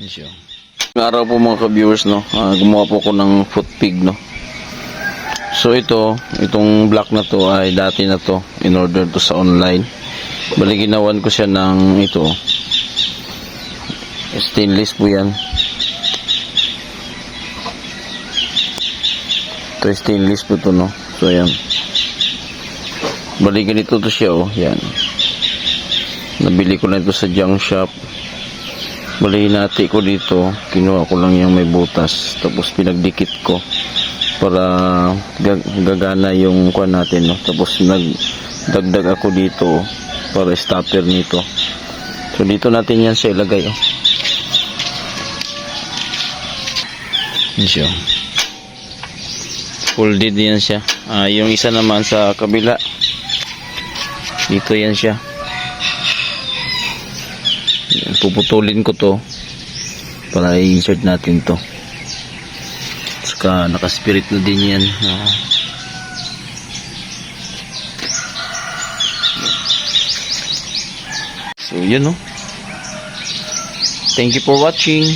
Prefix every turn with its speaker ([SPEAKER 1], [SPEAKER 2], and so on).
[SPEAKER 1] Siya. Araw po mga ka-viewers, no, gumawa po ko ng foot pig, no. So itong block na to ay dati na to, in order to sa online. Bali ginawan ko siya ng ito, stainless po yan. Ito stainless po to, no. So ayan, bali ganito to siya, oh, yan. Nabili ko na ito sa junk shop. Bali hinati ko dito, kinuha ko lang yung may butas, tapos pinagdikit ko para gagana yung kuha natin, no? Tapos nagdagdag ako dito para stopper nito. So dito natin yan siya ilagay, oh. Yan siya, folded yan siya. Yung isa naman sa kabila, dito yan siya. Puputulin ko to para i-insert natin to. Saka naka-spirit na din yan. So yun, no. Thank you for watching.